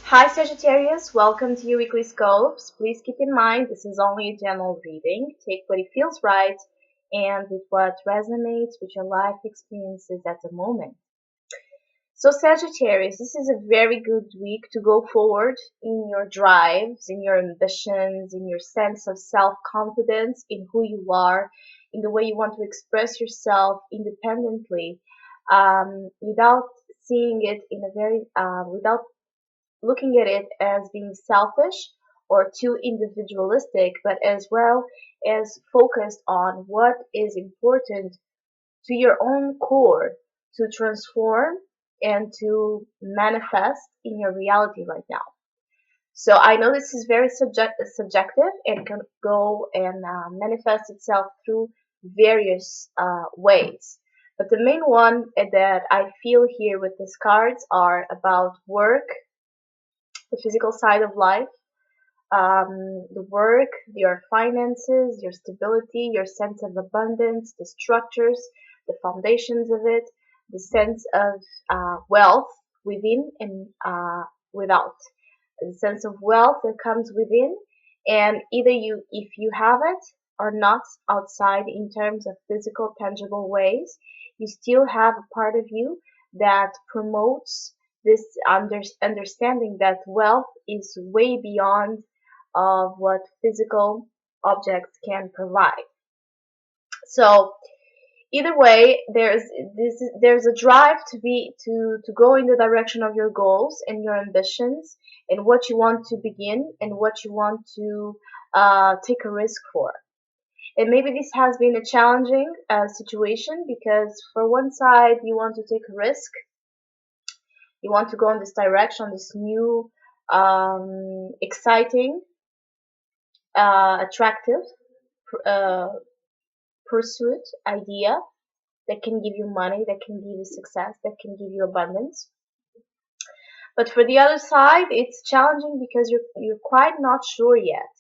Hi Sagittarius, welcome to your weekly scopes. Please keep in mind this is only a general reading. Take what it feels right and with what resonates with your life experiences at the moment. So Sagittarius, this is a very good week to go forward in your drives, in your ambitions, in your sense of self-confidence, in who you are, in the way you want to express yourself independently, without seeing it in a without looking at it as being selfish or too individualistic, but as well as focused on what is important to your own core to transform and to manifest in your reality right now. So I know this is very subjective and can go and manifest itself through various ways. But the main one that I feel here with these cards are about work, the physical side of life, the work, your finances, your stability, your sense of abundance, the structures, the foundations of it, the sense of wealth within and without. The sense of wealth that comes within, and either if you have it or not outside in terms of physical, tangible ways, you still have a part of you that promotes this understanding that wealth is way beyond of what physical objects can provide. So either way, there's a drive to go in the direction of your goals and your ambitions and what you want to begin and what you want to take a risk for. And maybe this has been a challenging situation because for one side you want to take a risk, you want to go in this direction, this new, exciting, attractive uh, pursuit idea that can give you money, that can give you success, that can give you abundance. But for the other side, it's challenging because you're quite not sure yet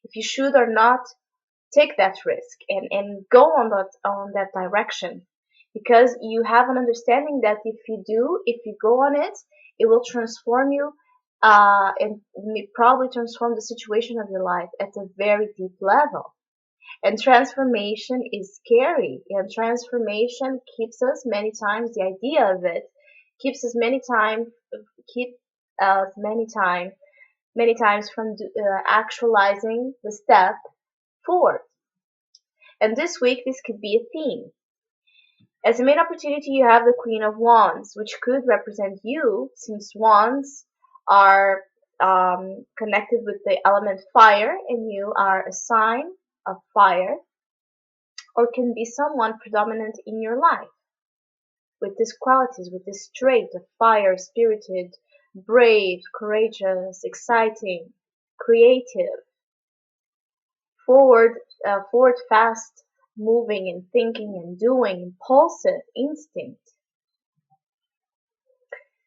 if you should or not take that risk and go on that direction, because you have an understanding that if you go on it, it will transform you and probably transform the situation of your life at a very deep level. And transformation is scary, and transformation keeps us many times, the idea of it keeps us keep us many times from actualizing the step forward. And this week, this could be a theme. As a main opportunity, you have the Queen of Wands, which could represent you, since wands are connected with the element fire, and you are a sign of fire, or can be someone predominant in your life with these qualities, with this trait of fire, spirited, brave, courageous, exciting, creative, forward, fast, moving and thinking and doing, impulsive, instinct.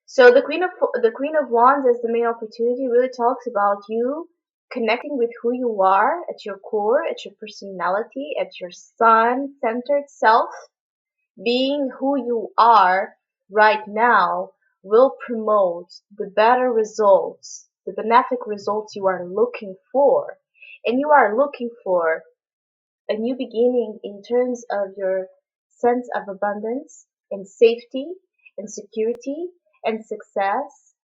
So the Queen of Wands as the main opportunity really talks about you connecting with who you are at your core, at your personality, at your sun-centered self. Being who you are right now will promote the better results, the benefic results you are looking for. And you are looking for a new beginning in terms of your sense of abundance and safety and security and success,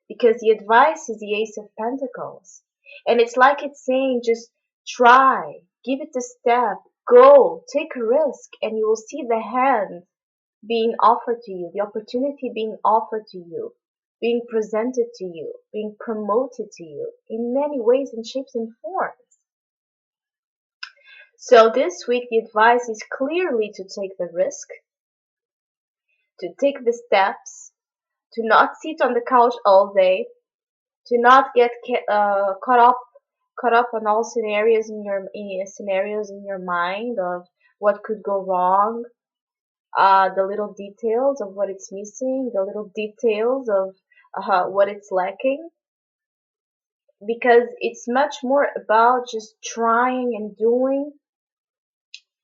because the advice is the Ace of Pentacles. And it's like it's saying, just try, give it a step, go, take a risk, and you will see the hand being offered to you, the opportunity being offered to you, being presented to you, being promoted to you in many ways and shapes and forms. So this week the advice is clearly to take the risk, to take the steps, to not sit on the couch all day, to not get caught up on all scenarios in your mind of what could go wrong, the little details of what it's missing, the little details of what it's lacking, because it's much more about just trying and doing,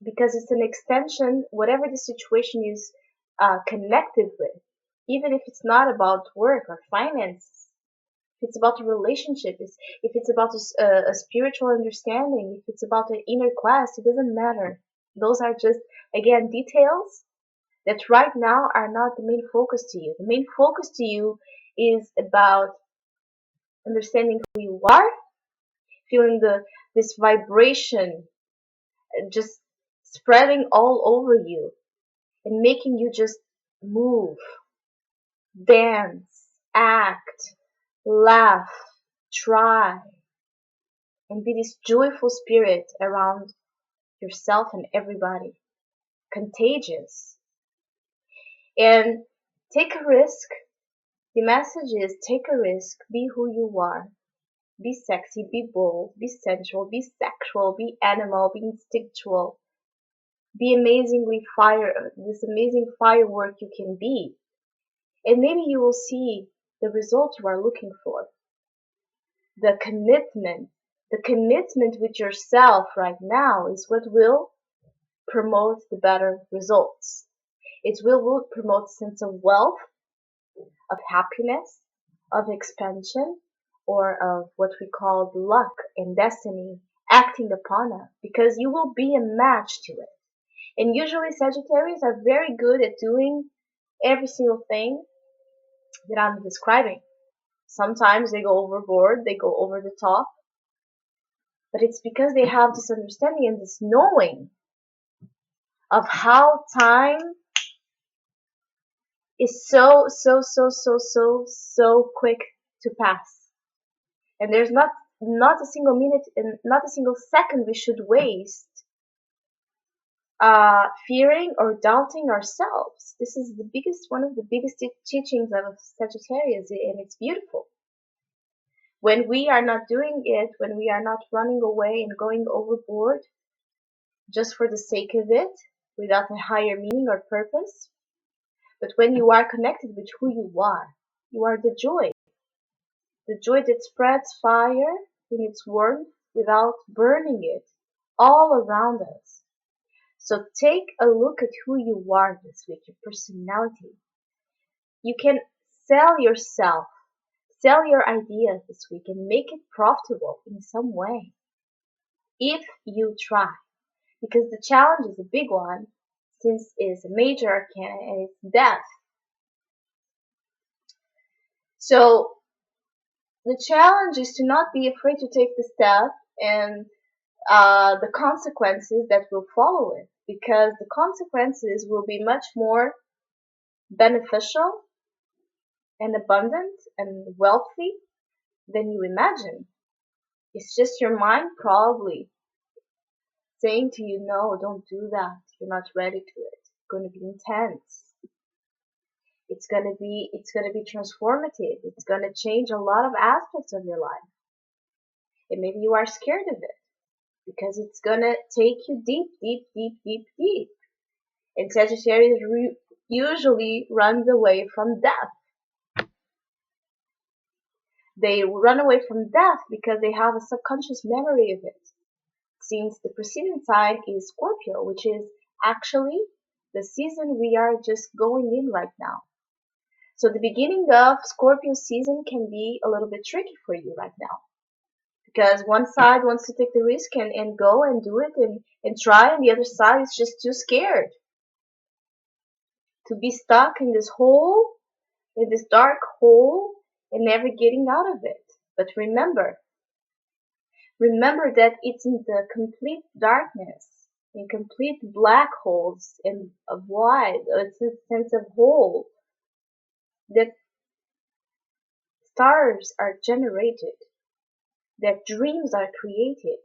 because it's an extension, whatever the situation is connected with, even if it's not about work or finance. if it's about a relationship, if it's about a spiritual understanding, if it's about an inner quest, it doesn't matter. Those are just, again, details that right now are not the main focus to you. The main focus to you is about understanding who you are, feeling this vibration just spreading all over you and making you just move, dance, act, laugh, try, and be this joyful spirit around yourself and everybody. Contagious. And take a risk. The message is take a risk, be who you are. Be sexy, be bold, be sensual, be sexual, be animal, be instinctual. Be this amazing firework you can be. And maybe you will see the result you are looking for. The commitment with yourself right now is what will promote the better results. It will promote a sense of wealth, of happiness, of expansion, or of what we call luck and destiny acting upon us, because you will be a match to it. And usually Sagittarius are very good at doing every single thing that I'm describing. Sometimes they go overboard, they go over the top, but it's because they have this understanding and this knowing of how time is so quick to pass. And there's not a single minute and not a single second we should waste fearing or doubting ourselves. This is one of the biggest teachings of Sagittarius, and it's beautiful. When we are not doing it, when we are not running away and going overboard just for the sake of it, without a higher meaning or purpose, but when you are connected with who you are the joy that spreads fire in its warmth without burning it all around us. So take a look at who you are this week, your personality. You can sell yourself, sell your ideas this week and make it profitable in some way. If you try. Because the challenge is a big one, since it's a major arcana and it's death. So the challenge is to not be afraid to take the step and the consequences that will follow it, because the consequences will be much more beneficial and abundant and wealthy than you imagine. It's just your mind probably saying to you, no, don't do that. You're not ready to it. It's going to be intense. It's going to be transformative. It's going to change a lot of aspects of your life. And maybe you are scared of it because it's going to take you deep, deep, deep, deep, deep. And Sagittarius usually runs away from death. They run away from death because they have a subconscious memory of it. Since the preceding sign is Scorpio, which is actually the season we are just going in right now. So the beginning of Scorpio season can be a little bit tricky for you right now. Because one side wants to take the risk and go and do it and try, and the other side is just too scared to be stuck in this hole, in this dark hole, and never getting out of it. But remember that it's in the complete darkness, in complete black holes and a void, a sense of hole, that stars are generated, that dreams are created.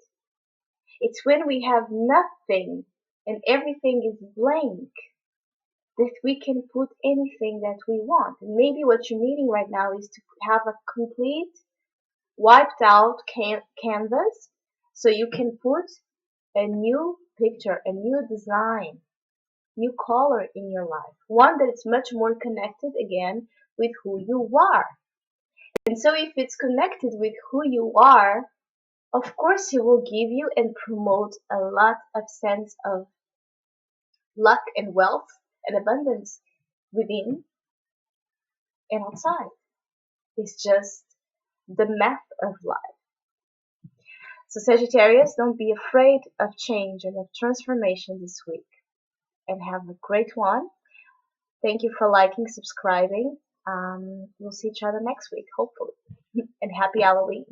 It's when we have nothing and everything is blank that we can put anything that we want. And maybe what you're needing right now is to have a complete wiped out canvas so you can put a new picture, a new design, new color in your life. One that is much more connected again with who you are. And so if it's connected with who you are, of course it will give you and promote a lot of sense of luck and wealth and abundance within and outside. It's just the math of life. So Sagittarius, don't be afraid of change and of transformation this week. And have a great one. Thank you for liking, subscribing. We'll see each other next week, hopefully. And happy Halloween.